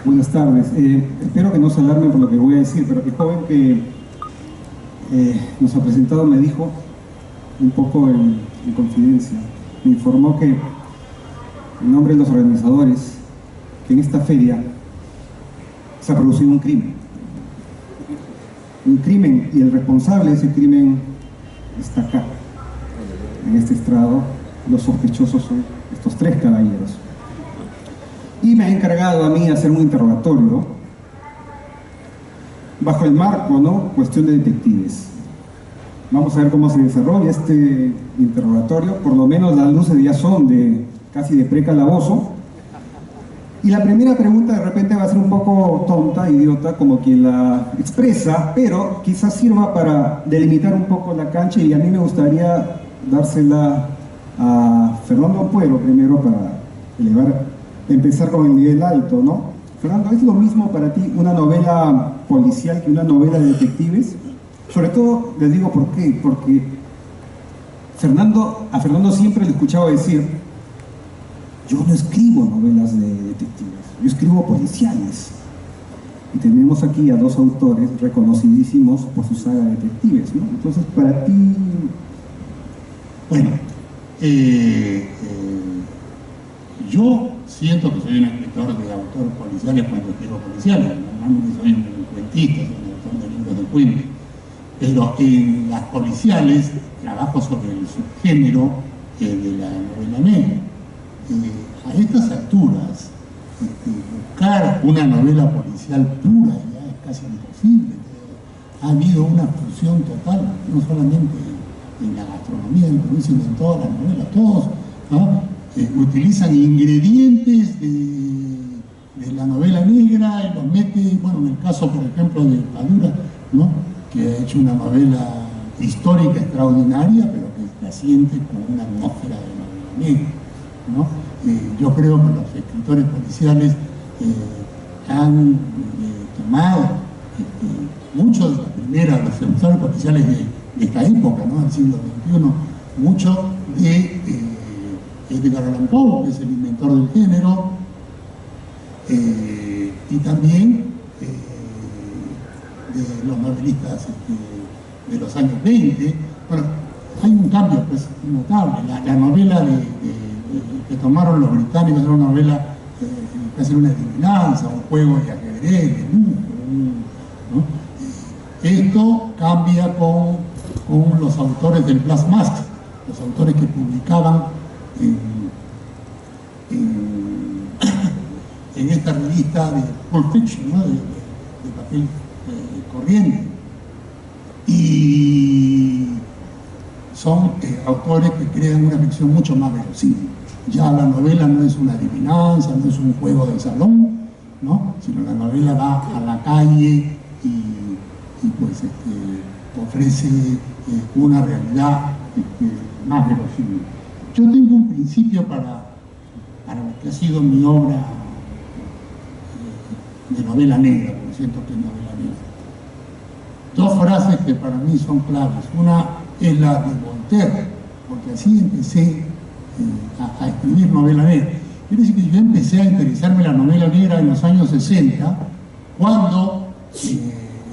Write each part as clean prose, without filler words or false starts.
Buenas tardes. Espero que no se alarme por lo que voy a decir, pero el joven que nos ha presentado me dijo, un poco en confidencia, me informó que, en nombre de los organizadores, que en esta feria se ha producido un crimen. Un crimen, y el responsable de ese crimen está acá, en este estrado. Los sospechosos son estos tres caballeros. Y me ha encargado a mí hacer un interrogatorio bajo el marco, ¿no? Cuestión de detectives. Vamos a ver cómo se desarrolla este interrogatorio. Por lo menos las luces ya son casi de precalabozo. Y la primera pregunta de repente va a ser un poco tonta, idiota, como quien la expresa, pero quizás sirva para delimitar un poco la cancha, y a mí me gustaría dársela a Fernando Ampuero primero para empezar con el nivel alto, ¿no? Fernando, ¿es lo mismo para ti una novela policial que una novela de detectives? Sobre todo, les digo por qué, porque a Fernando siempre le escuchaba decir: yo no escribo novelas de detectives, yo escribo policiales. Y tenemos aquí a dos autores reconocidísimos por su saga de detectives, ¿no? Entonces, para ti... Bueno, yo siento que soy un escritor de autores policiales cuando escribo policiales. Normalmente soy un cuentista, soy un autor de libros de cuentos. Pero en las policiales trabajo sobre el subgénero de la novela negra. A estas alturas, buscar una novela policial pura ya es casi imposible. Ha habido una fusión total, no solamente en la gastronomía del Perú, sino en todas las novelas. Todos, ¿no? Utilizan ingredientes de la novela negra y los mete, bueno, en el caso, por ejemplo, de Padura, ¿no? Que ha hecho una novela histórica extraordinaria, pero que la siente con una atmósfera de novela negra, ¿no? Yo creo que los escritores policiales han tomado muchos de los escritores policiales de esta época, ¿no? Del siglo XXI, mucho de Edgar Allan Poe, que es el inventor del género, y también de los novelistas de los años 20. Bueno, hay un cambio pues notable. La novela que tomaron los británicos era una novela casi una adivinanza, un juego de ajedrez, de lujo, ¿no? Esto cambia con los autores del Black Mask, los autores que publicaban en esta revista de Pulp Fiction, ¿no? de papel corriente. Y son autores que crean una ficción mucho más verosímil. Ya la novela no es una adivinanza, no es un juego de salón, ¿no? Sino la novela va a la calle y pues ofrece una realidad más verosímil. Yo tengo un principio para lo que ha sido mi obra de novela negra, porque siento que es novela negra. Dos frases que para mí son claves. Una es la de Voltaire, porque así empecé a escribir novela negra. Quiero decir que yo empecé a interesarme en la novela negra en los años 60, cuando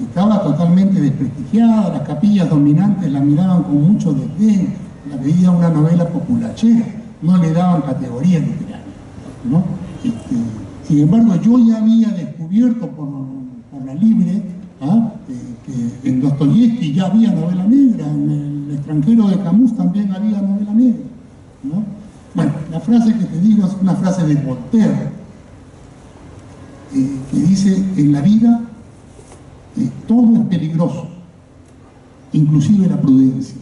estaba totalmente desprestigiada, las capillas dominantes la miraban con mucho desdén, la veía una novela populachera, no le daban categoría literaria, ¿no? Sin embargo, yo ya había descubierto por la Libre que en Dostoyevsky ya había novela negra, en El extranjero de Camus también había novela negra, ¿no? Bueno, la frase que te digo es una frase de Voltaire, que dice: en la vida todo es peligroso, inclusive la prudencia.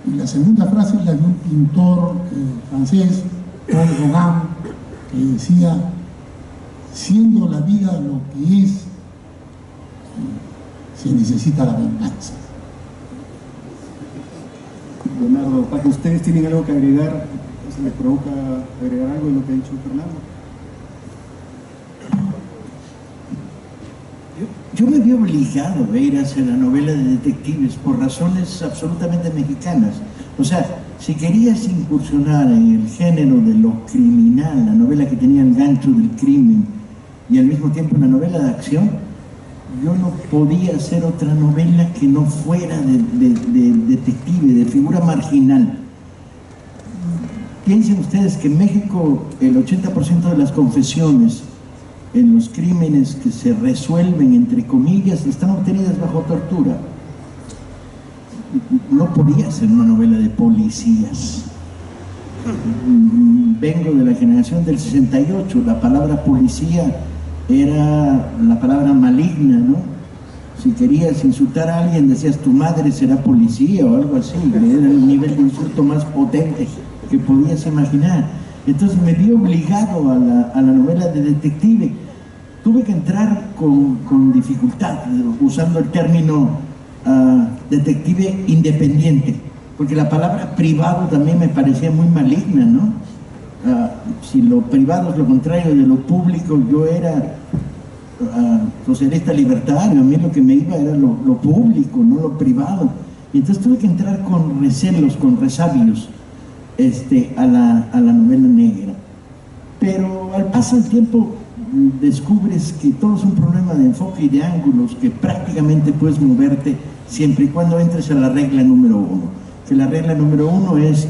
Y la segunda frase es la de un pintor francés, Paul Gauguin, que decía: siendo la vida lo que es, se necesita la venganza. Leonardo, Paco, ¿ustedes tienen algo que agregar? ¿Se les provoca agregar algo en lo que ha dicho Fernando? Yo me vi obligado a ir hacia la novela de detectives por razones absolutamente mexicanas. O sea, Si querías incursionar en el género de lo criminal, la novela que tenía el gancho del crimen y al mismo tiempo una novela de acción, yo no podía hacer otra novela que no fuera de detective, de figura marginal. Piensen ustedes que en México el 80% de las confesiones en los crímenes que se resuelven, entre comillas, están obtenidas bajo tortura. No podía ser una novela de policías. Vengo de la generación del 68, la palabra policía era la palabra maligna, ¿no? Si querías insultar a alguien decías tu madre será policía o algo así, era el nivel de insulto más potente que podías imaginar. Entonces me vi obligado a la novela de detective. Tuve que entrar con dificultad, usando el término detective independiente, porque la palabra privado también me parecía muy maligna, ¿no? Si lo privado es lo contrario de lo público, yo era socialista libertario, a mí lo que me iba era lo público, no lo privado. Y entonces tuve que entrar con recelos, con resabios a la novela negra. Pero al paso del tiempo descubres que todo es un problema de enfoque y de ángulos, que prácticamente puedes moverte siempre y cuando entres a la regla número 1. Que la regla número 1 es: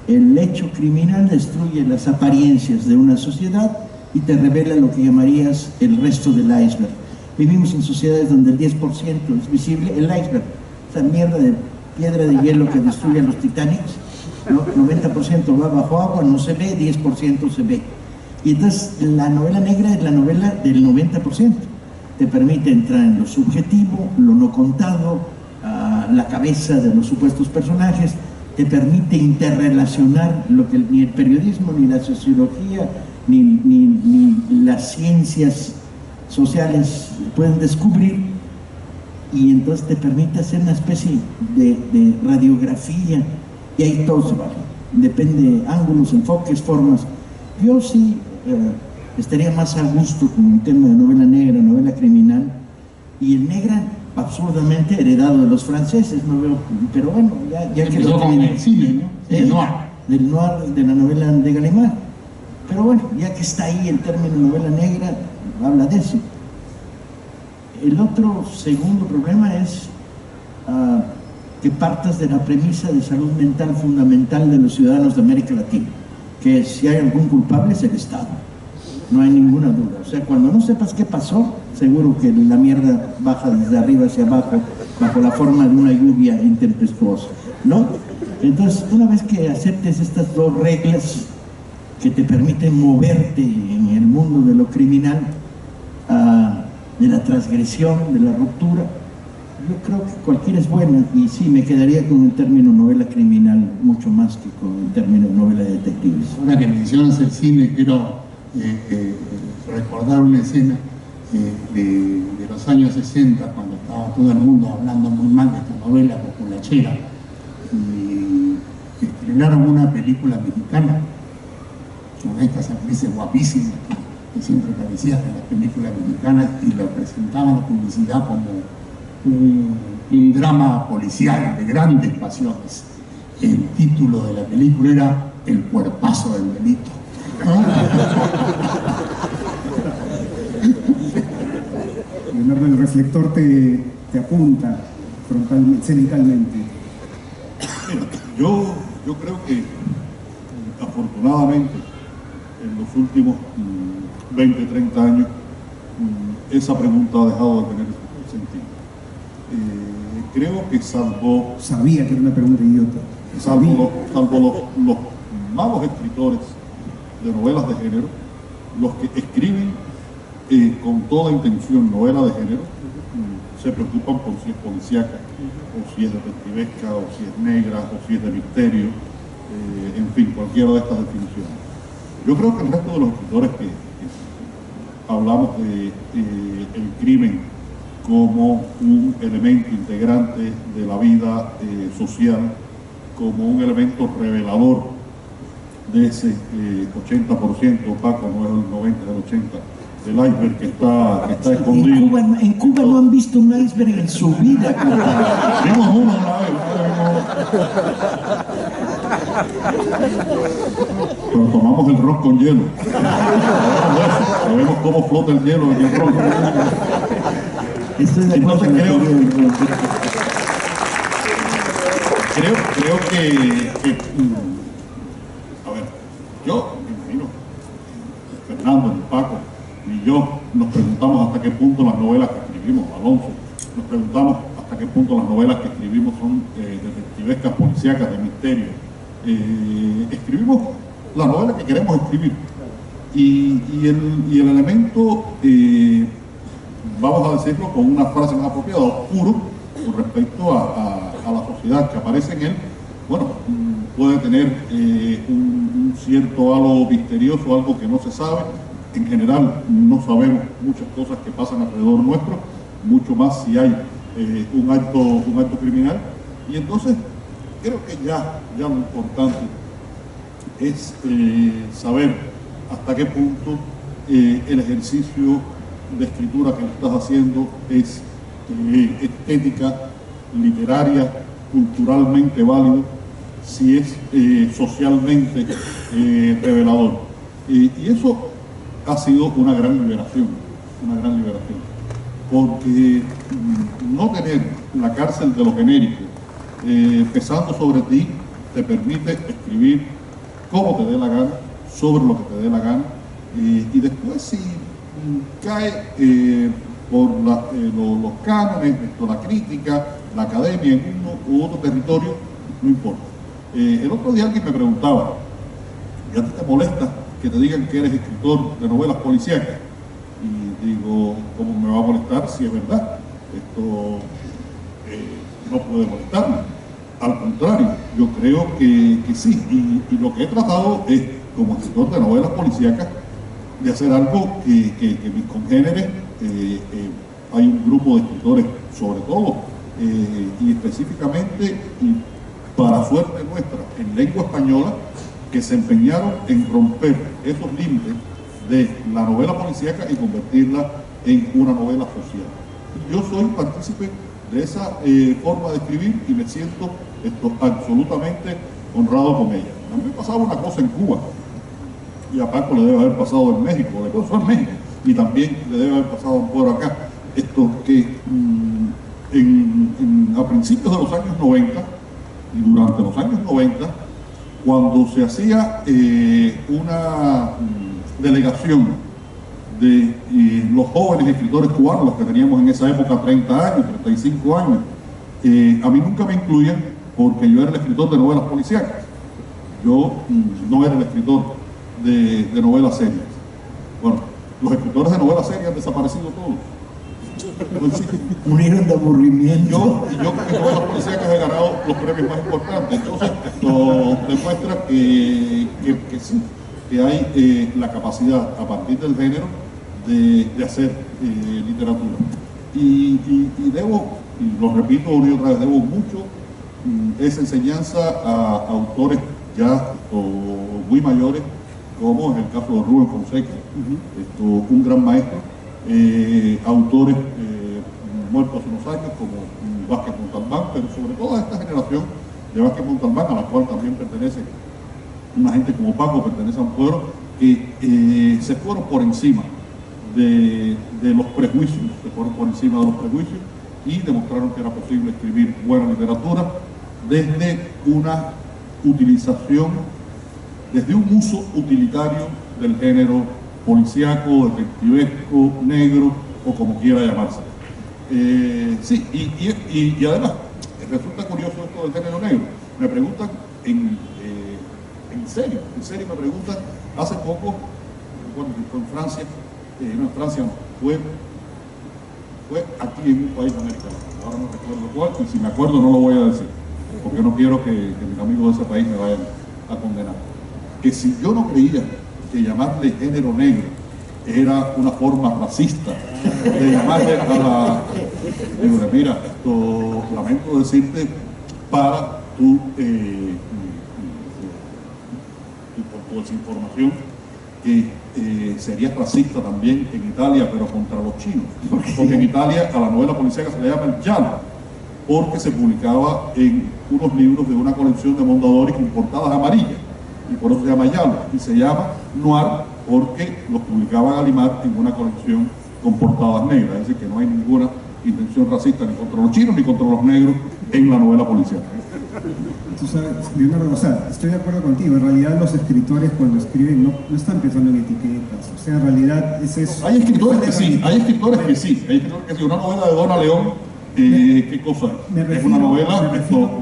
el hecho criminal destruye las apariencias de una sociedad y te revela lo que llamarías el resto del iceberg. Vivimos en sociedades donde el 10% es visible, el iceberg, esa mierda de piedra de hielo que destruye a los Titanics, ¿no? 90% va bajo agua, no se ve, 10% se ve. Y entonces la novela negra es la novela del 90%. Te permite entrar en lo subjetivo, lo no contado, la cabeza de los supuestos personajes, te permite interrelacionar lo que ni el periodismo, ni la sociología, ni las ciencias sociales pueden descubrir, y entonces te permite hacer una especie de radiografía, y ahí todo se vale. Depende de ángulos, enfoques, formas. Yo sí estaría más a gusto con un tema de novela negra, novela criminal, y el negra absurdamente heredado de los franceses, no veo, pero bueno, ya que lo con el cine, ¿no? El noir. Del noir, de la novela de Gallimard. Pero bueno, ya que está ahí el término novela negra, habla de eso. El otro segundo problema es que partas de la premisa de salud mental fundamental de los ciudadanos de América Latina, que si hay algún culpable es el Estado, no hay ninguna duda. O sea, cuando no sepas qué pasó, seguro que la mierda baja desde arriba hacia abajo, bajo la forma de una lluvia intempestuosa, ¿no? Entonces, una vez que aceptes estas dos reglas que te permiten moverte en el mundo de lo criminal, de la transgresión, de la ruptura, yo creo que cualquiera es buena, y sí, me quedaría con el término novela criminal mucho más que con el término novela de detectives. Ahora que mencionas el cine, quiero recordar una escena de los años 60, cuando estaba todo el mundo hablando muy mal de esta novela populachera, y estrenaron una película mexicana con estas actrices guapísimas que siempre aparecían en las películas mexicanas, y lo presentaban la publicidad como un drama policial de grandes pasiones. El título de la película era El cuerpazo del delito. Leonardo, el reflector te apunta frontalmente, cenicalmente. Yo creo que afortunadamente en los últimos 20, 30 años esa pregunta ha dejado de tener sentido. Creo que salvo... Sabía que era una pregunta idiota. Salvo los malos escritores de novelas de género, los que escriben con toda intención novela de género, se preocupan por si es policíaca, o si es detectivesca, o si es negra, o si es de misterio, en fin, cualquiera de estas definiciones. Yo creo que el resto de los escritores que hablamos de el crimen como un elemento integrante de la vida social, como un elemento revelador de ese 80% opaco, no es el 90, el 80%, del iceberg que está escondido. En Cuba no han visto un iceberg en su vida. Vimos uno una vez. pero tomamos el ron con hielo. Sabemos cómo flota el hielo en el ron. Estoy de acuerdo Entonces con la teoría del ron. creo que a ver, yo me imagino, Fernando, Paco y yo nos preguntamos hasta qué punto las novelas que escribimos, Alonso, nos preguntamos hasta qué punto las novelas que escribimos son detectivescas, policíacas, de misterio. Escribimos la novela que queremos escribir y el elemento, vamos a decirlo con una frase más apropiada, oscuro con respecto a la sociedad que aparece en él, bueno, puede tener un cierto halo misterioso, algo que no se sabe. En general no sabemos muchas cosas que pasan alrededor nuestro, mucho más si hay un acto criminal. Y entonces creo que ya lo importante es saber hasta qué punto el ejercicio de escritura que estás haciendo es estética, literaria, culturalmente válido, si es socialmente revelador. Y eso ha sido una gran liberación, porque no tener la cárcel de lo genérico pesando sobre ti te permite escribir como te dé la gana, sobre lo que te dé la gana, y después si cae por los cánones, la crítica, la academia en uno u otro territorio, no importa. El otro día alguien me preguntaba, ¿y a ti te molesta que te digan que eres escritor de novelas policíacas? Y digo, ¿cómo me va a molestar si es verdad? Esto no puede molestarme. Al contrario, yo creo que sí. Y lo que he tratado es, como escritor de novelas policíacas, de hacer algo que mis congéneres, hay un grupo de escritores, sobre todo, y específicamente, y para suerte nuestra, en lengua española, que se empeñaron en romper esos límites de la novela policíaca y convertirla en una novela social. Yo soy partícipe de esa forma de escribir y me siento absolutamente honrado con ella. A mí me pasaba una cosa en Cuba, y a Paco le debe haber pasado en México, le pasó en México, y también le debe haber pasado por acá, a principios de los años 90 y durante los años 90, cuando se hacía una delegación de los jóvenes escritores cubanos, los que teníamos en esa época 30 años, 35 años, a mí nunca me incluían porque yo era el escritor de novelas policíacas. Yo no era el escritor de novelas serias. Bueno, los escritores de novelas serias han desaparecido todos. Murieron de aburrimiento. Y yo con mis novelas policíacas he ganado los premios más importantes. Entonces, esto demuestra que sí, que hay la capacidad a partir del género de hacer literatura. Y debo, y lo repito una y otra vez, debo mucho esa enseñanza a autores ya muy mayores, como es el caso de Rubén Fonseca, un gran maestro, autores muertos hace unos años como Vázquez Montalbán, pero sobre todo a esta generación de Vázquez Montalbán, a la cual también pertenece una gente como Paco, pertenece a un pueblo que se fueron por encima de los prejuicios, y demostraron que era posible escribir buena literatura desde una utilización, desde un uso utilitario del género policíaco, detectivesco, negro, o como quiera llamarse. Sí, y además, resulta curioso esto del género negro. Me preguntan, en serio me preguntan, hace poco, bueno, fue en Francia, no en Francia, fue aquí en un país de América Latina, ahora no recuerdo cuál, y si me acuerdo no lo voy a decir, porque no quiero que mis amigos de ese país me vayan a condenar. Que si yo no creía que llamarle género negro era una forma racista de llamarle a la... Digo, mira, lamento decirte para tu desinformación que sería racista también en Italia, pero contra los chinos. Porque en Italia a la novela policíaca se le llama el giallo, porque se publicaba en unos libros de una colección de Mondadori con portadas amarillas. y por eso se llama Yalo, y se llama Noir porque los publicaba Gallimard en una colección con portadas negras, es decir, que no hay ninguna intención racista ni contra los chinos ni contra los negros en la novela policial. Tú sabes, Leonardo, o sea, estoy de acuerdo contigo, en realidad los escritores cuando escriben no están pensando en etiquetas, o sea, en realidad ese es... Hay escritores que sí, hay escritores que sí, una novela de Donna León, ¿qué cosa es? Es una novela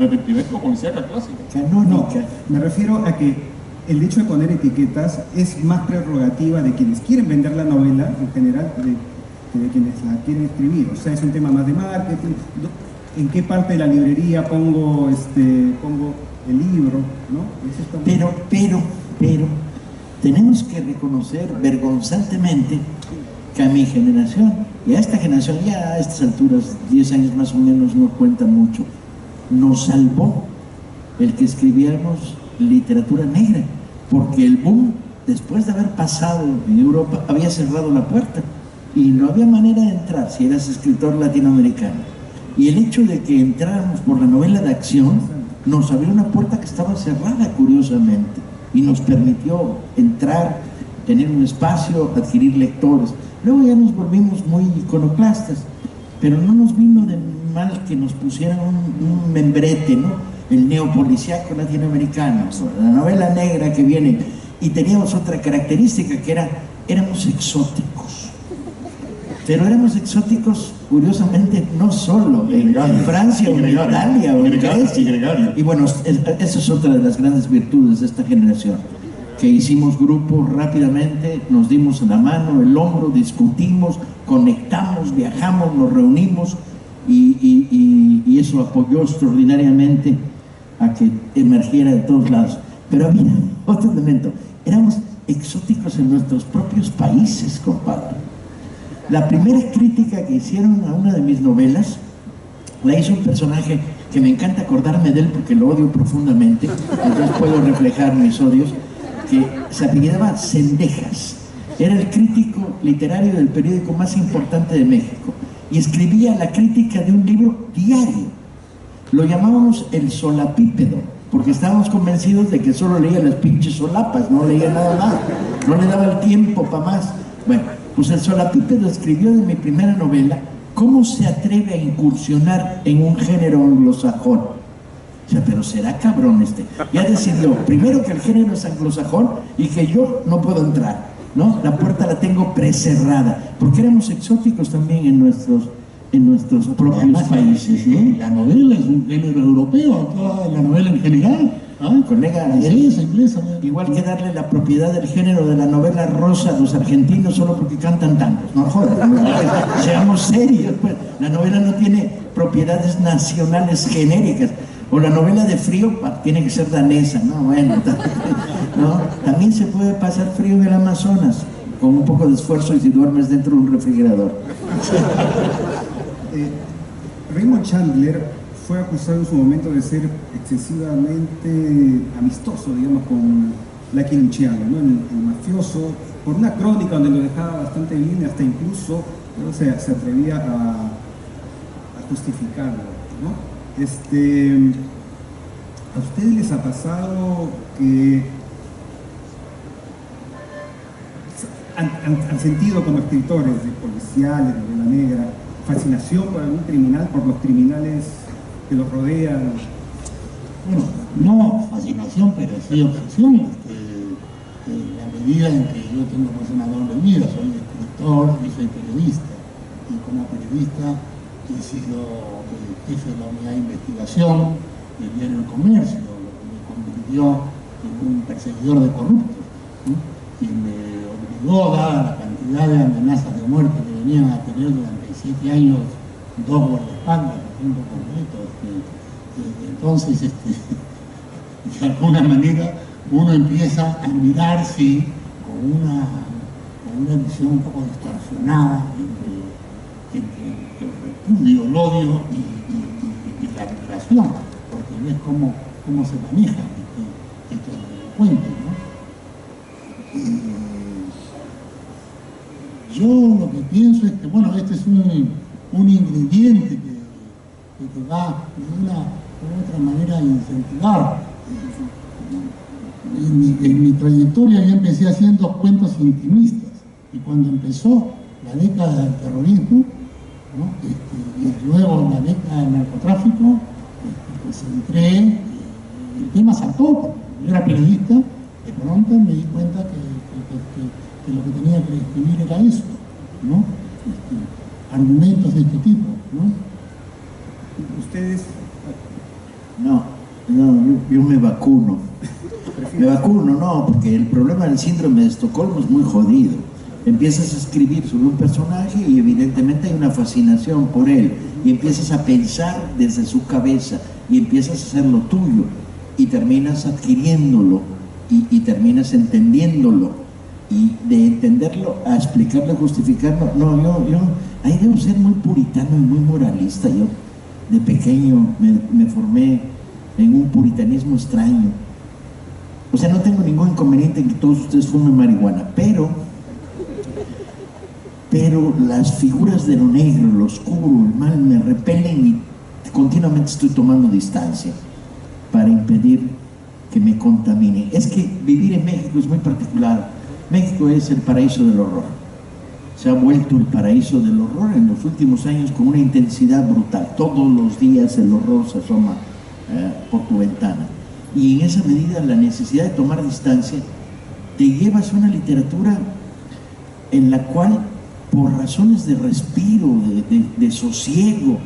detectivesco policíaca clásica. Canónica. Me refiero a que el hecho de poner etiquetas es más prerrogativa de quienes quieren vender la novela en general que de quienes la quieren escribir, o sea, es un tema más de marketing. ¿En qué parte de la librería pongo el libro? ¿No? Pero, tenemos que reconocer vergonzantemente que a mi generación, y a esta generación, ya a estas alturas, 10 años más o menos, no cuenta mucho, nos salvó el que escribiéramos literatura negra, porque el boom, después de haber pasado en Europa, había cerrado la puerta y no había manera de entrar si eras escritor latinoamericano. Y el hecho de que entráramos por la novela de acción nos abrió una puerta que estaba cerrada, curiosamente, y nos permitió entrar, tener un espacio, adquirir lectores. Luego ya nos volvimos muy iconoclastas, pero no nos vino de mal que nos pusieran un membrete, ¿no? El neopolicíaco latinoamericano, la novela negra que viene. Y teníamos otra característica, que éramos exóticos. Pero éramos exóticos, curiosamente, no solo en Francia o en Italia o en Grecia. Y bueno, esa es otra de las grandes virtudes de esta generación, que hicimos grupo rápidamente, nos dimos la mano, el hombro, discutimos, conectamos, viajamos, nos reunimos y eso apoyó extraordinariamente a que emergiera de todos lados. Pero había otro elemento, éramos exóticos en nuestros propios países, compadre. La primera crítica que hicieron a una de mis novelas la hizo un personaje que me encanta acordarme de él porque lo odio profundamente, entonces puedo reflejar mis odios, que se apellidaba Cendejas. Era el crítico literario del periódico más importante de México y escribía la crítica de un libro diario. Lo llamábamos el solapípedo, porque estábamos convencidos de que solo leía las pinches solapas, no leía nada más, no le daba el tiempo para más. Bueno, pues el solapípedo escribió de mi primera novela cómo se atreve a incursionar en un género anglosajón. O sea, pero será cabrón este. Ya decidió, primero, que el género es anglosajón y que yo no puedo entrar, ¿no? La puerta la tengo precerrada, porque éramos exóticos también en nuestros propios países, ¿no? La novela es un género europeo, toda la novela en general. Colega, inglesa. Igual que darle la propiedad del género de la novela rosa a los argentinos solo porque cantan tangos. No jodas, seamos serios, pues. La novela no tiene propiedades nacionales genéricas. O la novela de frío tiene que ser danesa, ¿no? Bueno, ¿no? También se puede pasar frío en el Amazonas con un poco de esfuerzo y si duermes dentro de un refrigerador. Raymond Chandler fue acusado en su momento de ser excesivamente amistoso, digamos, con Lucky Luciano, ¿no? El mafioso, por una crónica donde lo dejaba bastante bien, hasta incluso se atrevía a justificarlo, ¿no? ¿A ustedes les ha pasado que han sentido como escritores de policiales, de novela negra, fascinación por algún criminal, por los criminales que los rodean? Bueno, no fascinación, pero sí obsesión, en la medida en que yo tengo pues una doble vida, soy escritor y soy periodista, y como periodista he sido jefe de la unidad de investigación del diario El Comercio, lo que me convirtió en un perseguidor de corruptos, ¿no? Y me obligó, dada la cantidad de amenazas de muerte que venían a tener durante 7 años, 2 guardaespaldas a tiempo completo. Entonces, de alguna manera, uno empieza a mirar, sí, con una visión un poco distorsionada entre el repudio, el odio y la admiración, porque ves cómo se manejan estos delincuentes, ¿no? Yo lo que pienso es que, bueno, este es un ingrediente que va de una u otra manera a incentivar En mi trayectoria yo empecé haciendo cuentos intimistas, y cuando empezó la década del terrorismo, ¿no? Y luego la década del narcotráfico, pues entré, el tema saltó, yo era periodista, de pronto me di cuenta que lo que tenía que escribir era eso, ¿no? Argumentos de este tipo, ¿no? Ustedes... No, yo me vacuno. Me vacuno, no, porque el problema del síndrome de Estocolmo es muy jodido. Empiezas a escribir sobre un personaje y evidentemente hay una fascinación por él, y empiezas a pensar desde su cabeza y empiezas a hacerlo tuyo y terminas adquiriéndolo y terminas entendiéndolo, y de entenderlo a explicarlo, a justificarlo. No, yo ahí debo ser muy puritano y muy moralista. Yo de pequeño me formé en un puritanismo extraño. O sea, no tengo ningún inconveniente en que todos ustedes fumen marihuana, pero las figuras de lo negro, lo oscuro, el mal me repelen, y continuamente estoy tomando distancia para impedir que me contamine. Es que vivir en México es muy particular. México es el paraíso del horror. Se ha vuelto el paraíso del horror en los últimos años con una intensidad brutal. Todos los días el horror se asoma por tu ventana. Y en esa medida la necesidad de tomar distancia te llevas a una literatura en la cual, por razones de respiro, de sosiego,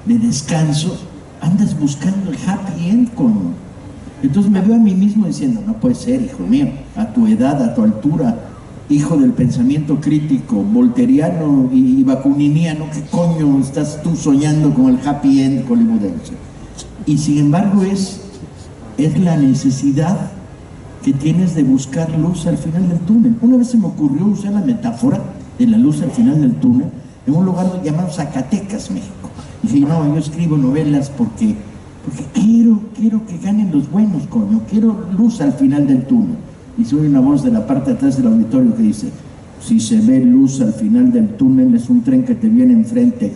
de descanso, andas buscando el happy end con... Entonces me veo a mí mismo diciendo, no puede ser, hijo mío, a tu edad, a tu altura, hijo del pensamiento crítico, volteriano y bakuniniano, ¿qué coño estás tú soñando con el happy end hollywoodense? Y sin embargo es la necesidad que tienes de buscar luz al final del túnel. Una vez se me ocurrió usar la metáfora de la luz al final del túnel en un lugar llamado Zacatecas, México. Y dije, no, yo escribo novelas porque quiero que ganen los buenos, coño, quiero luz al final del túnel. Y soy una voz de la parte de atrás del auditorio que dice, si se ve luz al final del túnel es un tren que te viene enfrente.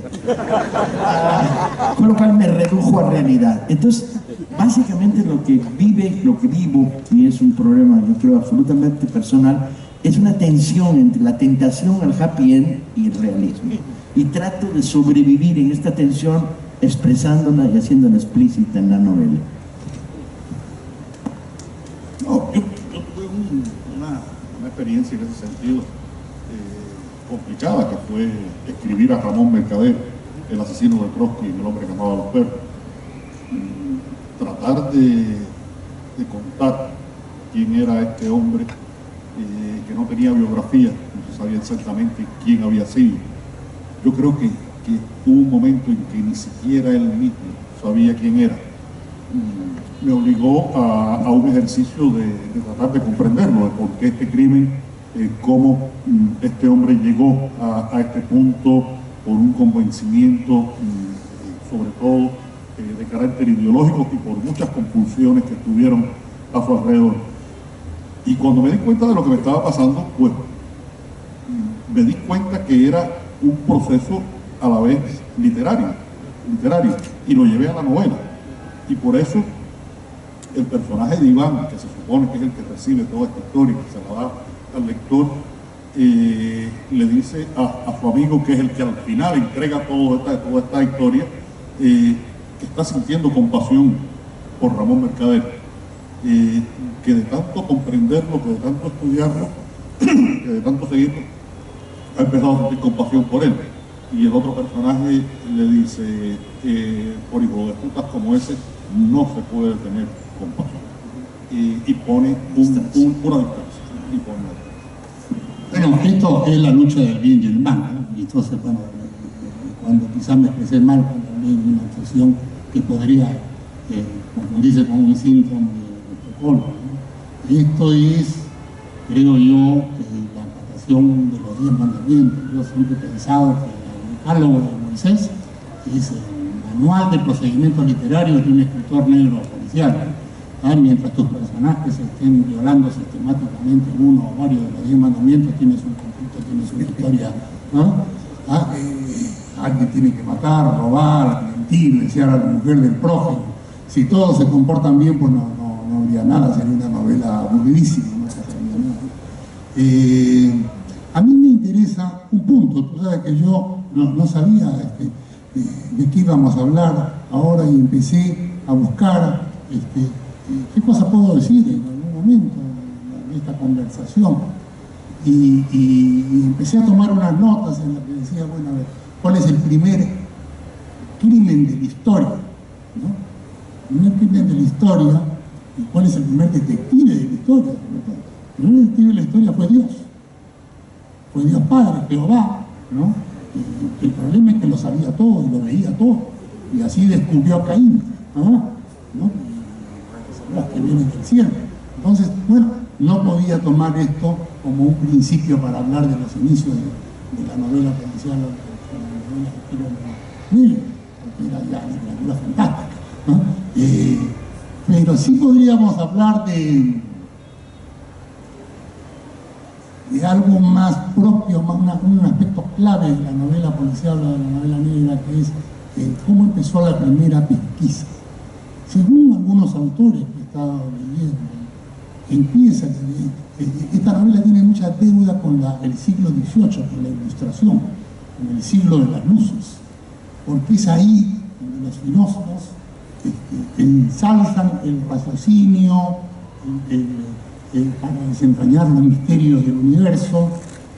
Con lo cual me redujo a realidad. Entonces, básicamente lo que vivo, y es un problema, yo creo, absolutamente personal, es una tensión entre la tentación al happy end y el realismo. Y trato de sobrevivir en esta tensión expresándola y haciéndola explícita en la novela. No, yo tuve una experiencia en ese sentido complicada, que fue escribir a Ramón Mercader, el asesino de Trotsky, el hombre que amaba a los perros. Tratar de contar quién era este hombre, que no tenía biografía, no se sabía exactamente quién había sido. Yo creo que hubo un momento en que ni siquiera él mismo sabía quién era. Me obligó a un ejercicio de tratar de comprenderlo, de por qué este crimen, cómo este hombre llegó a este punto por un convencimiento, sobre todo de carácter ideológico, y por muchas compulsiones que estuvieron a su alrededor. Y cuando me di cuenta de lo que me estaba pasando, pues me di cuenta que era un proceso a la vez literario, y lo llevé a la novela. Y por eso el personaje de Iván, que se supone que es el que recibe toda esta historia, que se la da al lector, le dice a su amigo, que es el que al final entrega toda esta historia, que está sintiendo compasión por Ramón Mercader, que de tanto comprenderlo, que de tanto estudiarlo, que de tanto seguirlo, ha empezado a sentir compasión por él. Y el otro personaje le dice, por hijo de putas como ese, no se puede tener compasión. Y pone una distancia. Bueno, esto es la lucha del bien y el mal, ¿no? Y entonces, bueno, cuando quizás me expresé mal, cuando hablé de una obsesión que podría confundirse con un síndrome de Estocolmo, ¿no? Esto es, creo yo, la acatación de los 10 mandamientos. Yo siempre he pensado que el Decálogo de Moisés es el manual de procedimiento literario de un escritor negro policial. Mientras tus personajes estén violando sistemáticamente uno o varios de los 10 mandamientos, tienes un conflicto, tienes una historia, ¿no? Alguien tiene que matar, robar, mentir, desear a la mujer del prójimo. Si todos se comportan bien, pues no no habría nada, sería una novela aburridísima, no pasaría nada. A mí me interesa un punto, tú sabes que yo no sabía de qué íbamos a hablar ahora y empecé a buscar qué cosa puedo decir en algún momento de esta conversación y empecé a tomar unas notas en las que decía, bueno, a ver, ¿cuál es el primer crimen de la historia? ¿No? El primer crimen de la historia, y cuál es el primer detective de la historia. El primer detective de la historia fue Dios Padre, Jehová, ¿no? El problema es que lo sabía todo y lo veía todo, y así descubrió a Caín, ¿no? Las que vienen del cielo. Entonces, bueno, no podía tomar esto como un principio para hablar de los inicios de la novela policial, de la novela de Miller, porque era ya literatura fantástica, ¿no? Pero sí podríamos hablar de algo más propio, un aspecto clave de la novela policial o de la novela negra, que es cómo empezó la primera pesquisa. Según algunos autores que he estado leyendo, empieza, esta novela tiene mucha deuda con el siglo XVIII, con la Ilustración, con el siglo de las luces, porque es ahí donde los filósofos ensalzan el raciocinio, para desentrañar los misterios del universo,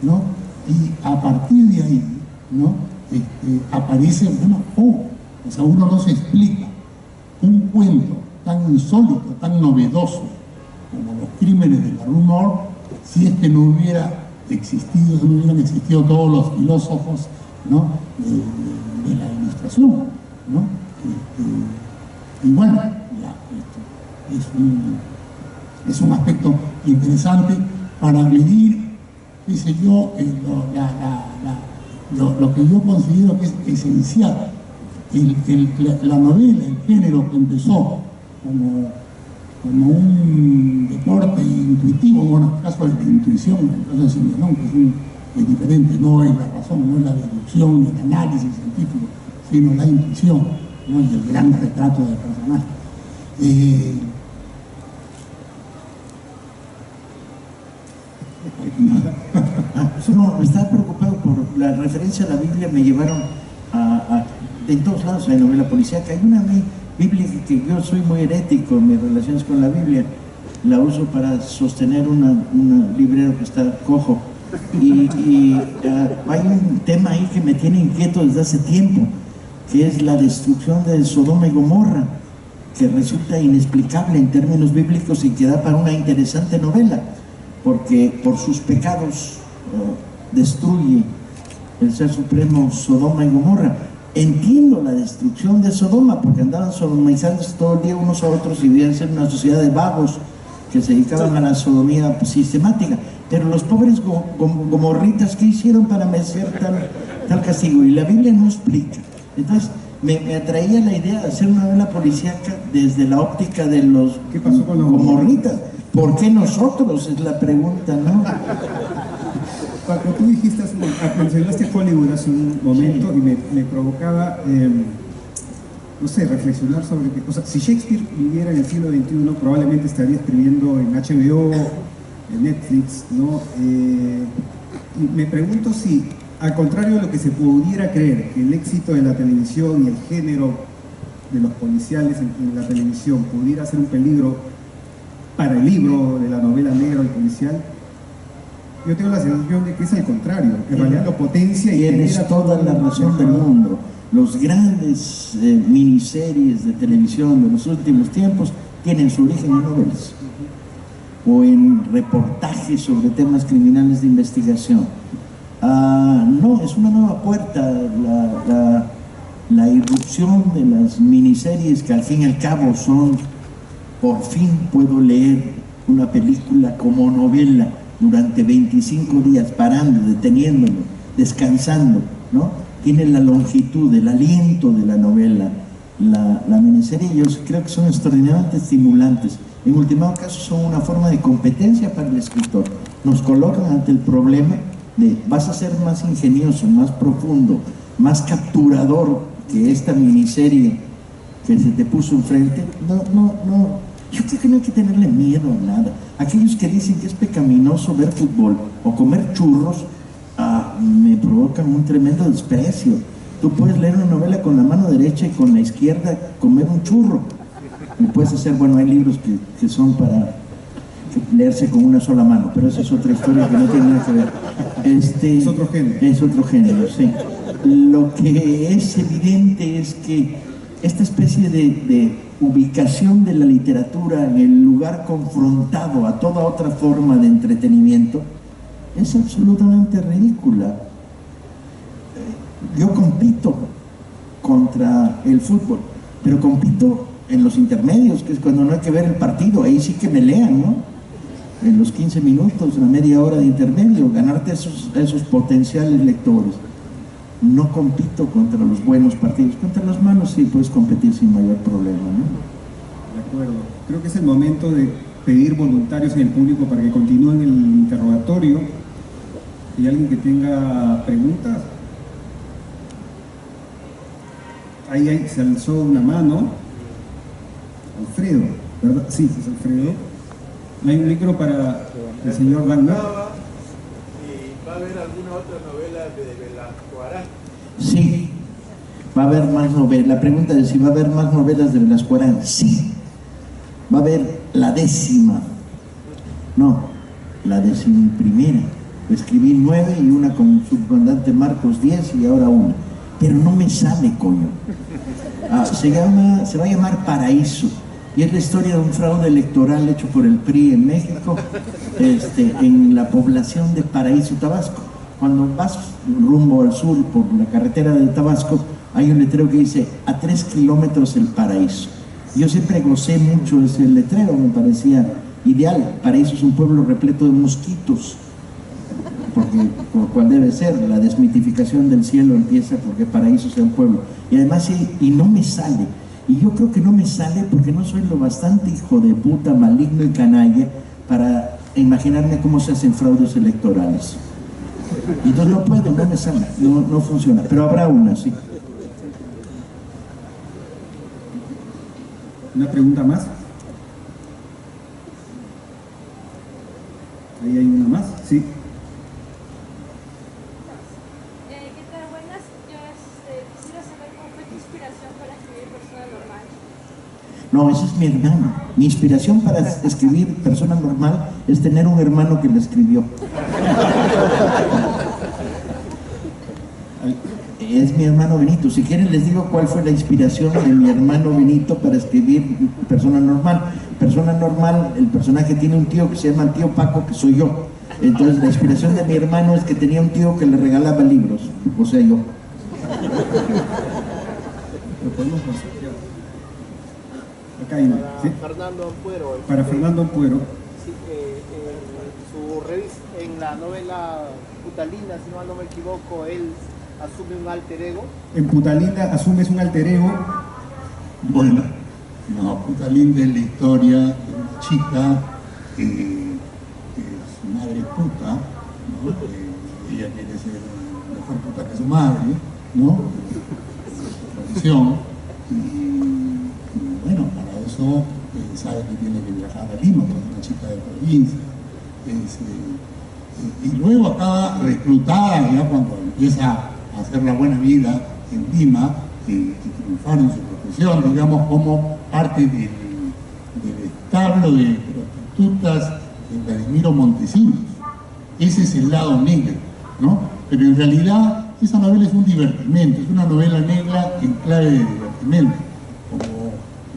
¿no? Y a partir de ahí, ¿no? Aparece o sea, uno no se explica un cuento tan insólito, tan novedoso como los crímenes de la Rue Morgue, si es que no hubieran existido todos los filósofos, ¿no? de la Ilustración, ¿no? Y bueno, es un aspecto interesante para medir, qué sé yo, lo que yo considero que es esencial. La novela, el género que empezó como un deporte intuitivo, bueno, en el caso de la intuición, en el caso de Simenon, que es diferente, no es la razón, no es la deducción ni el análisis científico, sino la intuición, ¿no? Y el gran retrato del personaje. No, estaba preocupado por la referencia a la Biblia, me llevaron de todos lados hay novela policíaca. Hay una Biblia que yo soy muy herético en mis relaciones con la Biblia, la uso para sostener un librero que está cojo y hay un tema ahí que me tiene inquieto desde hace tiempo, que es la destrucción de Sodoma y Gomorra, que resulta inexplicable en términos bíblicos y que da para una interesante novela, porque por sus pecados destruye el Ser Supremo Sodoma y Gomorra. Entiendo la destrucción de Sodoma, porque andaban sodomizándose todo el día unos a otros y debían ser una sociedad de vagos que se dedicaban a la sodomía sistemática. Pero los pobres gomorritas, ¿qué hicieron para merecer tal castigo? Y la Biblia no explica. Entonces, me atraía la idea de hacer una novela policíaca desde la óptica de los ¿Qué pasó con los gomorritas? ¿Por qué nosotros? Es la pregunta, ¿no? Cuando tú dijiste, mencionaste Hollywood hace un momento, sí, y me provocaba, no sé, reflexionar sobre qué cosa. Si Shakespeare viviera en el siglo XXI, probablemente estaría escribiendo en HBO, en Netflix, ¿no? Y me pregunto si, al contrario de lo que se pudiera creer, que el éxito de la televisión y el género de los policiales en la televisión pudiera ser un peligro para el libro de la novela negra o el policial, yo tengo la sensación de que es al contrario, que en realidad lo potencia y tienes toda la razón del mundo. Los grandes miniseries de televisión de los últimos tiempos tienen su origen en novelas o en reportajes sobre temas criminales de investigación. No, es una nueva puerta la irrupción de las miniseries, que al fin y al cabo son, por fin puedo leer una película como novela durante 25 días, parando, deteniéndolo, descansando, ¿no? Tiene la longitud, el aliento de la novela, la miniserie. Yo creo que son extraordinariamente estimulantes. En último caso son una forma de competencia para el escritor. Nos colocan ante el problema de: vas a ser más ingenioso, más profundo, más capturador que esta miniserie que se te puso enfrente. No, Yo creo que no hay que tenerle miedo a nada. Aquellos que dicen que es pecaminoso ver fútbol o comer churros, me provocan un tremendo desprecio. Tú puedes leer una novela con la mano derecha y con la izquierda comer un churro. Y puedes hacer, bueno, hay libros que son para leerse con una sola mano, pero esa es otra historia que no tiene nada que ver. Es otro género. Es otro género, sí. Lo que es evidente es que esta especie de ubicación de la literatura en el lugar confrontado a toda otra forma de entretenimiento es absolutamente ridícula. Yo compito contra el fútbol, pero compito en los intermedios, que es cuando no hay que ver el partido, ahí sí que me lean, ¿no? En los 15 minutos, la media hora de intermedio, ganarte esos potenciales lectores. No compito contra los buenos partidos, contra los malos sí puedes competir sin mayor problema, ¿no? De acuerdo. Creo que es el momento de pedir voluntarios en el público para que continúen el interrogatorio. ¿Hay alguien que tenga preguntas? Ahí se alzó una mano. Alfredo, ¿verdad? Sí, es Alfredo. Hay un micro para el señor Wagner. ¿Y va a haber alguna otra novela de Velasco Arán? Sí, va a haber más novelas. La pregunta es si va a haber más novelas de Velasco Arán. Sí, va a haber la 10ª. No, la 11ª. Escribí 9 y una con el subcomandante Marcos 10 y ahora una. Pero no me sale, coño. Se va a llamar Paraíso. Y es la historia de un fraude electoral hecho por el PRI en México, en la población de Paraíso, Tabasco. Cuando vas rumbo al sur por la carretera de Tabasco, hay un letrero que dice, a 3 kilómetros el paraíso. Yo siempre gocé mucho ese letrero, me parecía ideal. Paraíso es un pueblo repleto de mosquitos, porque por cual debe ser, la desmitificación del cielo empieza porque Paraíso sea un pueblo. Y además, y no me sale. Y yo creo que no me sale porque no soy lo bastante hijo de puta, maligno y canalla para imaginarme cómo se hacen fraudes electorales. Y entonces no puedo, no me sale, no funciona. Pero habrá una, sí. ¿Una pregunta más? Ahí hay una más, sí. ¿Qué tal? Buenas. Yo quisiera saber cómo fue tu inspiración para escribir Persona Normal. No, ese es mi hermano. Mi inspiración para escribir Persona Normal es tener un hermano que la escribió. Es mi hermano Benito. Si quieren les digo cuál fue la inspiración de mi hermano Benito para escribir Persona Normal. Persona Normal, el personaje tiene un tío que se llama el tío Paco, que soy yo. Entonces la inspiración de mi hermano es que tenía un tío que le regalaba libros, o sea, yo. ¿Lo podemos pasar? Acá hay una, ¿sí? Fernando Ampuero. Para Fernando Ampuero. Sí, en la novela Putalina, si mal no me equivoco, él asume un alter ego. En Putalina asumes un alter ego. Bueno, no, Putalina es la historia de una chica que su madre es puta, ¿no? Ella quiere ser mejor puta que su madre, ¿no? Su tradición. Y bueno, para eso sabe que tiene que viajar a Lima, porque es una chica de provincia. Y luego acaba reclutada ya cuando empieza a hacer la buena vida en Lima y triunfar en su profesión, digamos, como parte del establo de prostitutas de Vladimiro Montesinos. Ese es el lado negro, ¿no? Pero en realidad esa novela es un divertimento, es una novela negra en clave de divertimento, como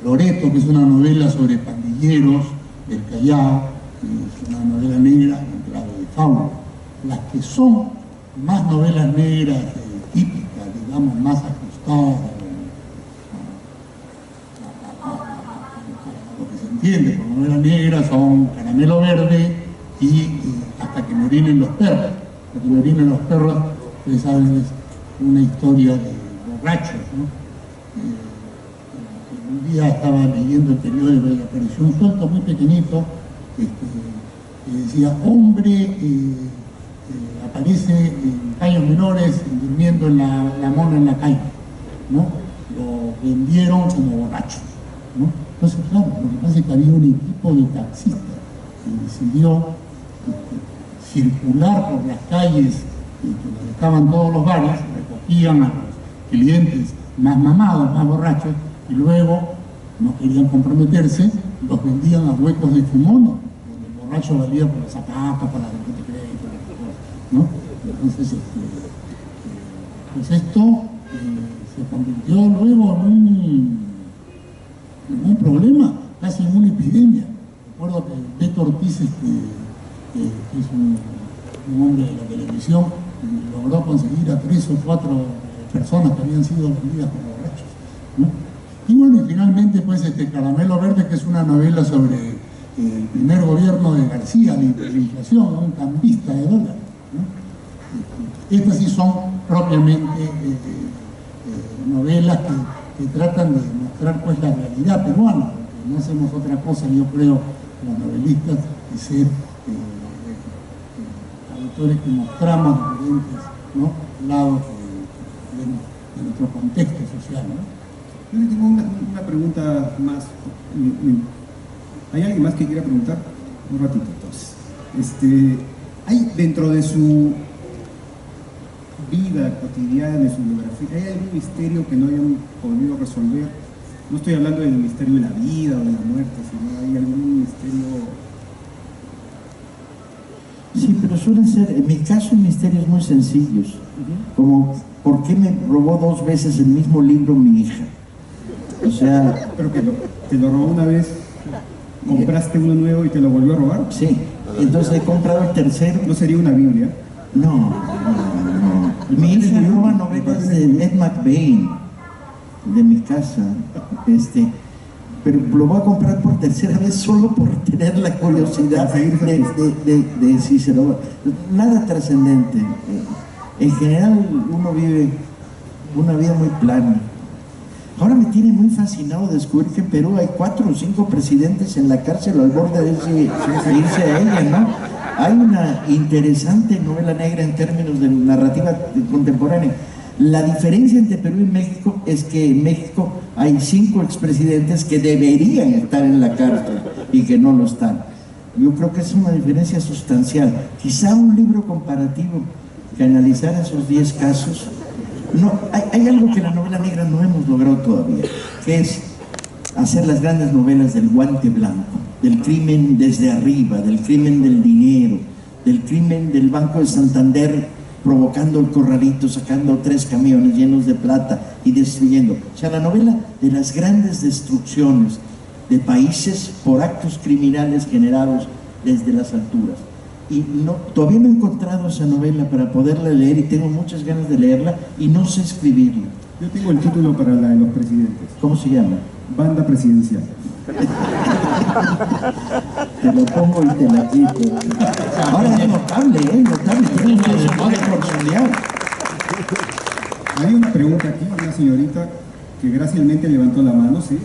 Loreto, que es una novela sobre pandilleros del Callao, es una novela negra en clave de fábula. Las que son más novelas negras típicas, digamos, más ajustadas a lo que se entiende por novela negra son Caramelo Verde y Hasta que me orinen los perros. Hasta que me orinen los perros, ustedes saben, es una historia de borrachos, ¿no? Un día estaba leyendo el periódico y apareció un suelto muy pequeñito que decía, hombre aparece en calles menores durmiendo en la mona en la calle, ¿no? Lo vendieron como borracho, ¿no? Entonces, claro, lo que pasa es que había un equipo de taxistas que decidió circular por las calles donde estaban todos los bares, recogían a los clientes más mamados, más borrachos, y luego no querían comprometerse, los vendían a huecos de fumones, donde el borracho valía por los zapatos, para la tarjeta de crédito, ¿no? Entonces, pues esto se convirtió luego en un problema, casi en una epidemia. Recuerdo que Beto Ortiz, que es un hombre de la televisión, logró conseguir a 3 o 4 personas que habían sido vendidas como borrachos, ¿no? Y bueno, y finalmente pues Caramelo Verde, que es una novela sobre el primer gobierno de García, de hiperinflación, un cambista de dólar, ¿no? Estas sí son propiamente novelas que tratan de mostrar pues la realidad peruana, porque no hacemos otra cosa, yo creo, los novelistas, que ser autores que mostramos diferentes, ¿no?, lados de nuestro contexto social, ¿no? Yo le tengo una pregunta más. ¿Hay alguien más que quiera preguntar? Un ratito, entonces. ¿Hay dentro de su vida cotidiana, de su biografía, hay algún misterio que no hayan podido resolver? No estoy hablando del misterio de la vida o de la muerte, sino hay algún misterio. Sí, pero suelen ser, en mi caso, misterios muy sencillos, como ¿por qué me robó 2 veces el mismo libro mi hija? O sea... ¿Pero que te lo robó una vez, compraste uno nuevo y te lo volvió a robar? Sí, entonces he comprado el tercero. ¿No sería una Biblia? No. Mi hija roba novelas de Ned McBain, de mi casa, pero lo voy a comprar por tercera vez solo por tener la curiosidad de si se lo... Nada trascendente. En general uno vive una vida muy plana. Ahora me tiene muy fascinado descubrir que en Perú hay 4 o 5 presidentes en la cárcel al borde de irse a ella, ¿no? Hay una interesante novela negra en términos de narrativa contemporánea. La diferencia entre Perú y México es que en México hay 5 expresidentes que deberían estar en la cárcel y que no lo están. Yo creo que es una diferencia sustancial. Quizá un libro comparativo que analizara esos 10 casos. No, hay algo que en la novela negra no hemos logrado todavía, que es hacer las grandes novelas del guante blanco, del crimen desde arriba, del crimen del dinero, del crimen del Banco de Santander provocando el corralito, sacando 3 camiones llenos de plata y destruyendo. O sea, la novela de las grandes destrucciones de países por actos criminales generados desde las alturas. Y todavía no he encontrado esa novela para poderla leer y tengo muchas ganas de leerla y no sé escribirla. Yo tengo el título para la de los presidentes. ¿Cómo se llama? Banda presidencial. Te lo pongo y te la quito. Ahora es notable, notable. Tiene una oportunidad. Hay una pregunta aquí, una señorita que graciosamente levantó la mano, ¿sí?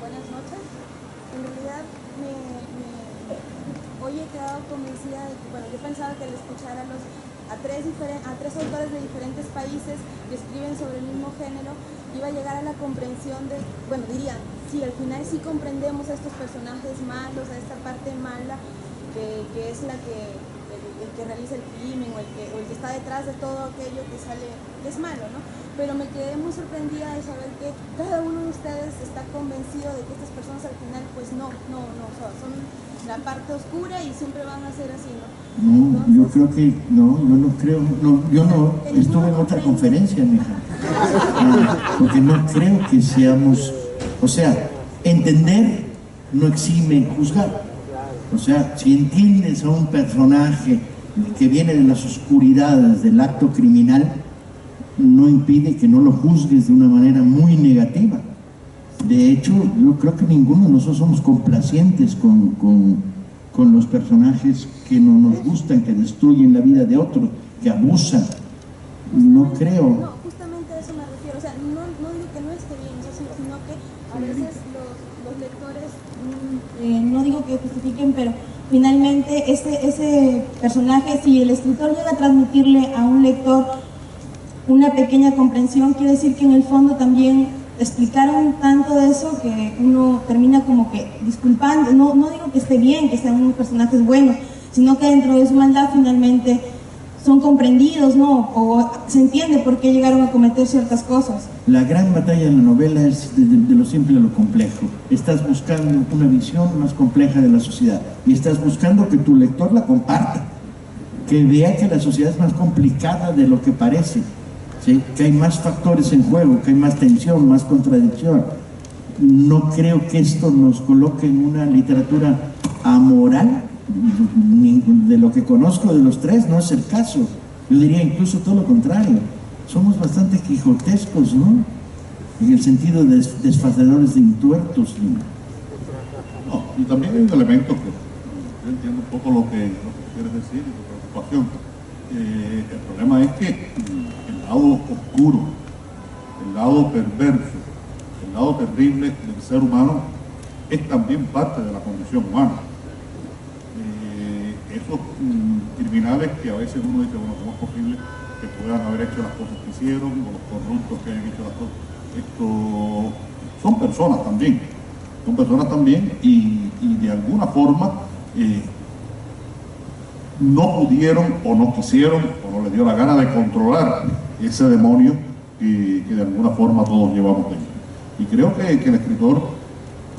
Buenas noches. En realidad, hoy he quedado convencida de que, bueno, yo pensaba que al escuchar a tres autores de diferentes países que escriben sobre el mismo género, iba a llegar a la comprensión de, bueno, dirían, sí, al final sí comprendemos a estos personajes malos, a esta parte mala, que es la el que realiza el crimen o el que está detrás de todo aquello que sale, que es malo, ¿no? Pero me quedé muy sorprendida de saber que cada uno de ustedes está convencido de que estas personas al final, pues no, o sea, son la parte oscura y siempre van a ser así, ¿no? No, entonces, yo creo que no, yo no creo, no, yo no estuve en otra conferencia, mija. Porque no creo que seamos, o sea, entender no exime juzgar. O sea, si entiendes a un personaje que viene de las oscuridades del acto criminal, no impide que no lo juzgues de una manera muy negativa. De hecho, yo creo que ninguno de nosotros somos complacientes con los personajes que no nos gustan, que destruyen la vida de otros, que abusan. No creo. No, justamente a eso me refiero. O sea, no digo que no esté bien, sino que a veces los lectores, no digo que justifiquen, pero finalmente ese personaje, si el escritor llega a transmitirle a un lector una pequeña comprensión, quiere decir que en el fondo también explicaron tanto de eso que uno termina como que disculpando, no digo que esté bien, que sean unos personajes buenos, sino que dentro de su maldad finalmente son comprendidos, ¿no? O se entiende por qué llegaron a cometer ciertas cosas. La gran batalla en la novela es de lo simple a lo complejo. Estás buscando una visión más compleja de la sociedad y estás buscando que tu lector la comparta, que vea que la sociedad es más complicada de lo que parece, ¿sí? Que hay más factores en juego, que hay más tensión, más contradicción. No creo que esto nos coloque en una literatura amoral. De lo que conozco de los tres no es el caso. Yo diría incluso todo lo contrario. Somos bastante quijotescos, ¿no? En el sentido de desfacedores de intuertos. No, y también hay un elemento que yo entiendo un poco lo que quieres decir y tu preocupación. El problema es que el lado oscuro, el lado perverso, el lado terrible del ser humano es también parte de la condición humana. Esos criminales que a veces uno dice, bueno, ¿cómo es posible que puedan haber hecho las cosas que hicieron, o los corruptos que hayan hecho las cosas? Esto son personas también, y de alguna forma no pudieron o no quisieron o no les dio la gana de controlar ese demonio que de alguna forma todos llevamos dentro. Y creo que el escritor,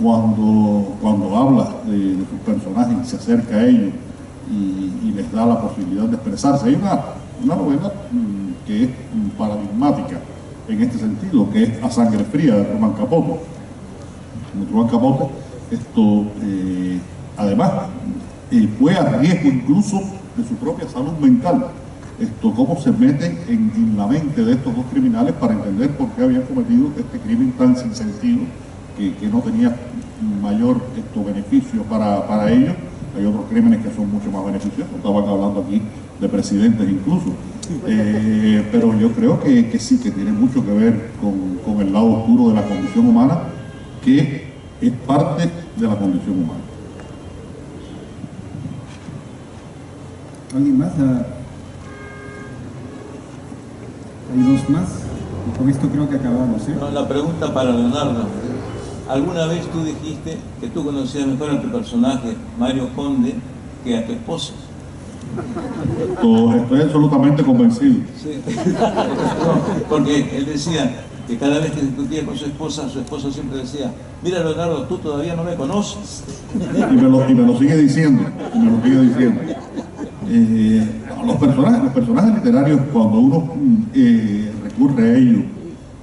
cuando habla de sus personajes y se acerca a ellos y les da la posibilidad de expresarse, hay una novela que es paradigmática en este sentido, que es A Sangre Fría, de Truman Capote. Truman Capote, además, fue a riesgo incluso de su propia salud mental, cómo se meten en la mente de estos dos criminales para entender por qué habían cometido este crimen tan sin sentido, que no tenía mayor beneficio para ellos. Hay otros crímenes que son mucho más beneficiosos, estaban hablando aquí de presidentes incluso, pero yo creo que sí, que tiene mucho que ver con el lado oscuro de la condición humana, que es parte de la condición humana. ¿Alguien más? Hay dos más, y con esto creo que acabamos, ¿eh? No, la pregunta para Leonardo. ¿Alguna vez tú dijiste que tú conocías mejor a tu personaje, Mario Conde, que a tu esposa? Estoy absolutamente convencido. Sí. No, porque él decía que cada vez que discutía con su esposa siempre decía, mira Leonardo, tú todavía no me conoces. Y me lo sigue diciendo, los personajes literarios, cuando uno recurre a ellos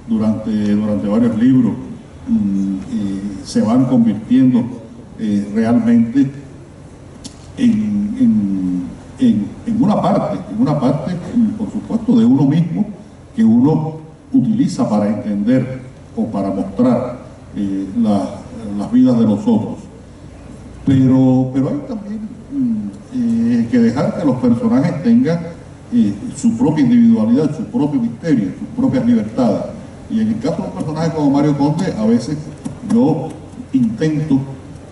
durante varios libros, se van convirtiendo realmente en una parte, por supuesto, de uno mismo, que uno utiliza para entender o para mostrar las vidas de los otros. Pero hay también que dejar que los personajes tengan su propia individualidad, su propio misterio, sus propias libertades. Y en el caso de un personaje como Mario Conde, a veces yo intento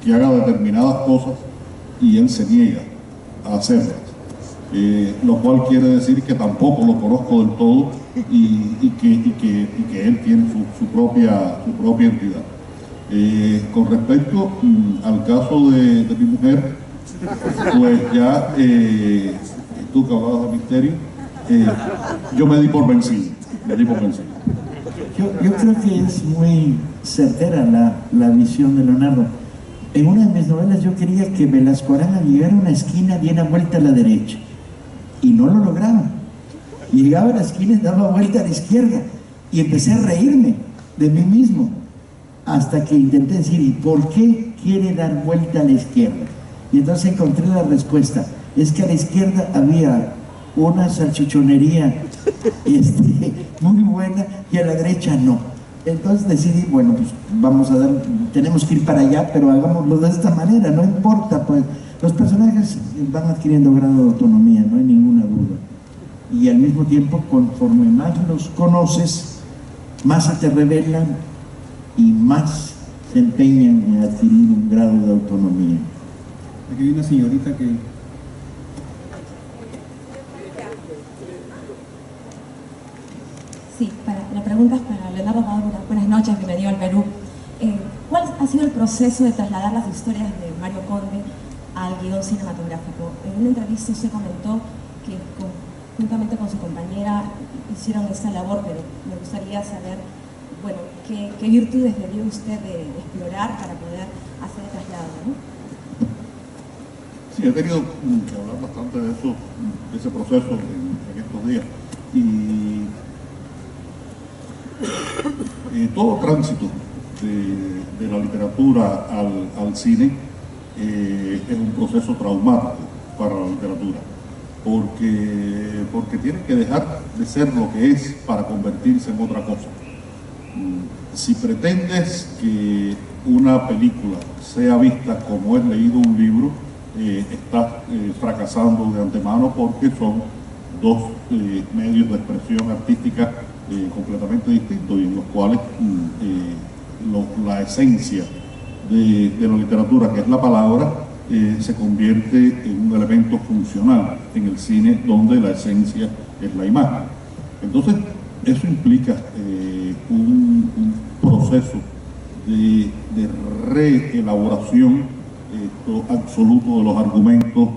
que haga determinadas cosas y él se niega a hacerlas. Lo cual quiere decir que tampoco lo conozco del todo y que él tiene su propia entidad. Con respecto al caso de mi mujer, pues ya tú que hablabas de misterio, yo me di por vencido. Yo creo que es muy certera la visión de Leonardo. En una de mis novelas yo quería que Velasco Arana llegara a una esquina, diera vuelta a la derecha, y no lo lograba. Llegaba a la esquina y daba vuelta a la izquierda, y empecé a reírme de mí mismo, hasta que intenté decir, ¿y por qué quiere dar vuelta a la izquierda? Y entonces encontré la respuesta, es que a la izquierda había una salchichonería muy buena y a la derecha no. Entonces decidí, bueno, pues tenemos que ir para allá, pero hagámoslo de esta manera, no importa, pues los personajes van adquiriendo grado de autonomía, no hay ninguna duda. Y al mismo tiempo, conforme más los conoces, más se te revelan y más se empeñan en adquirir un grado de autonomía. Aquí hay una señorita que... Sí, la pregunta preguntas para Leonardo Padura. Buenas noches, bienvenido al Perú. ¿Cuál ha sido el proceso de trasladar las historias de Mario Conde al guión cinematográfico? En una entrevista usted comentó que juntamente con su compañera hicieron esta labor, pero me gustaría saber, bueno, qué virtudes debió usted de explorar para poder hacer el traslado, ¿no? Sí, he tenido que hablar bastante de eso, de ese proceso en estos días. Y todo tránsito de la literatura al cine es un proceso traumático para la literatura, porque tiene que dejar de ser lo que es para convertirse en otra cosa. Si pretendes que una película sea vista como es leído un libro, estás fracasando de antemano, porque son dos medios de expresión artística completamente distintos, y en los cuales la esencia de la literatura, que es la palabra, se convierte en un elemento funcional en el cine, donde la esencia es la imagen. Entonces, eso implica un proceso de reelaboración absoluto de los argumentos,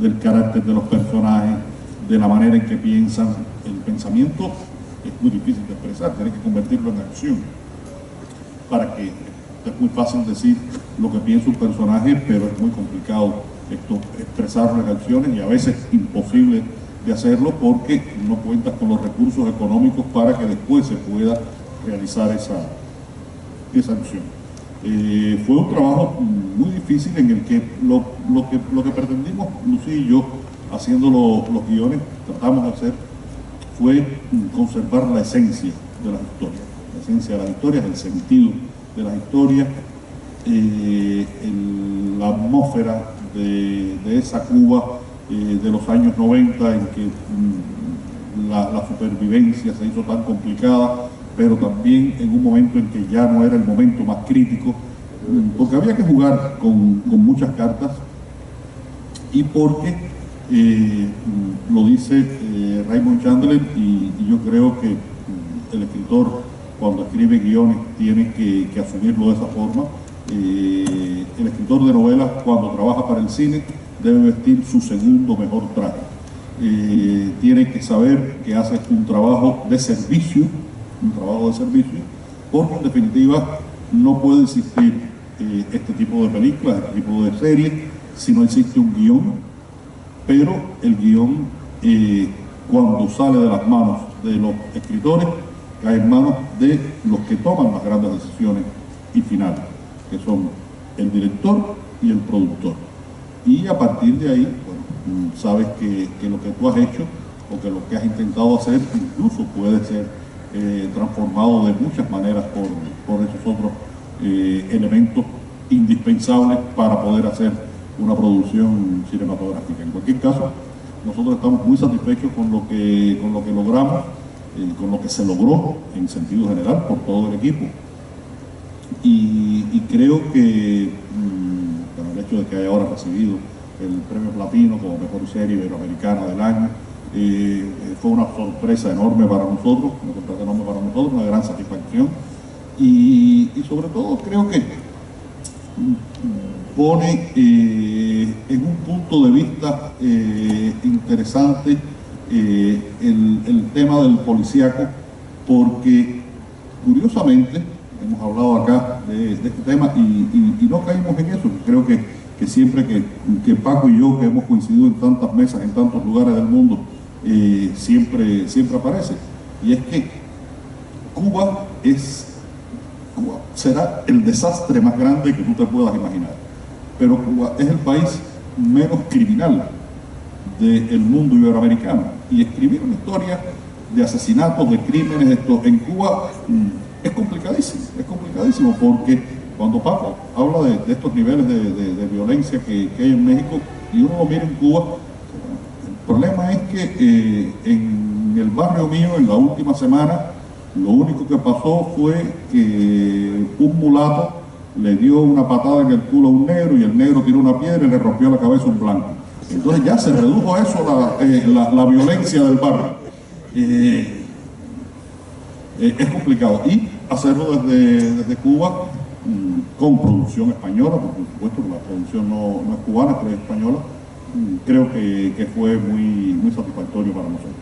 del carácter de los personajes, de la manera en que piensan. El pensamiento es muy difícil de expresar, tienes que convertirlo en acción, para que es muy fácil decir lo que piensa un personaje, pero es muy complicado expresarlo en acciones, y a veces imposible de hacerlo, porque no cuentas con los recursos económicos para que después se pueda realizar esa acción. Fue un trabajo muy difícil, en el que lo que pretendimos, Lucía y yo, haciendo los guiones, tratamos de hacer, fue conservar la esencia de las historias. La esencia de las historias, el sentido de las historias, la atmósfera de esa Cuba de los años 90, en que la supervivencia se hizo tan complicada, pero también en un momento en que ya no era el momento más crítico, porque había que jugar con muchas cartas, y porque lo dice Raymond Chandler, y yo creo que el escritor, cuando escribe guiones, tiene que asumirlo de esa forma. El escritor de novelas, cuando trabaja para el cine, debe vestir su segundo mejor traje. Tiene que saber que hace un trabajo de servicio, porque en definitiva no puede existir este tipo de películas, este tipo de series, si no existe un guión. Pero el guión, cuando sale de las manos de los escritores, cae en manos de los que toman las grandes decisiones y finales, que son el director y el productor. Y a partir de ahí, bueno, sabes que lo que tú has hecho, o que lo que has intentado hacer, incluso puede ser transformado de muchas maneras por esos otros elementos indispensables para poder hacer una producción cinematográfica. En cualquier caso, nosotros estamos muy satisfechos con lo que logramos, con lo que se logró en sentido general por todo el equipo, y creo que bueno, el hecho de que haya ahora recibido el premio Platino como mejor serie iberoamericana del año fue una sorpresa enorme para nosotros, una gran satisfacción, y sobre todo creo que pone en un punto de vista interesante el tema del policíaco, porque curiosamente hemos hablado acá de este tema y no caímos en eso. Creo que siempre que Paco y yo, que hemos coincidido en tantas mesas, en tantos lugares del mundo, siempre aparece, y es que Cuba será el desastre más grande que tú te puedas imaginar, pero Cuba es el país menos criminal del mundo iberoamericano, y escribir una historia de asesinatos, de crímenes, en Cuba es complicadísimo, porque cuando Paco habla de estos niveles de violencia que hay en México, y uno lo mira en Cuba, el problema es que en el barrio mío, en la última semana, lo único que pasó fue que un mulato le dio una patada en el culo a un negro, y el negro tiró una piedra y le rompió la cabeza a un blanco. Entonces ya se redujo a eso la violencia del barrio. es complicado. Y hacerlo desde Cuba, con producción española, porque por supuesto que la producción no es cubana, pero es española, creo que fue muy satisfactorio para nosotros.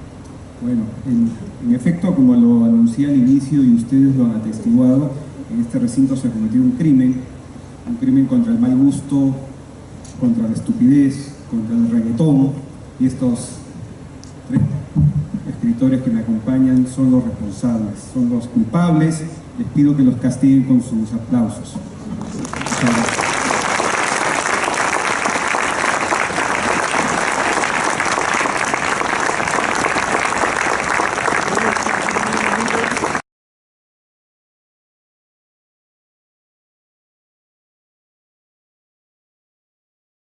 Bueno, en efecto, como lo anuncié al inicio y ustedes lo han atestiguado, en este recinto se ha cometido un crimen contra el mal gusto, contra la estupidez, contra el reggaetón, y estos tres escritores que me acompañan son los responsables, son los culpables. Les pido que los castiguen con sus aplausos. Muchas gracias.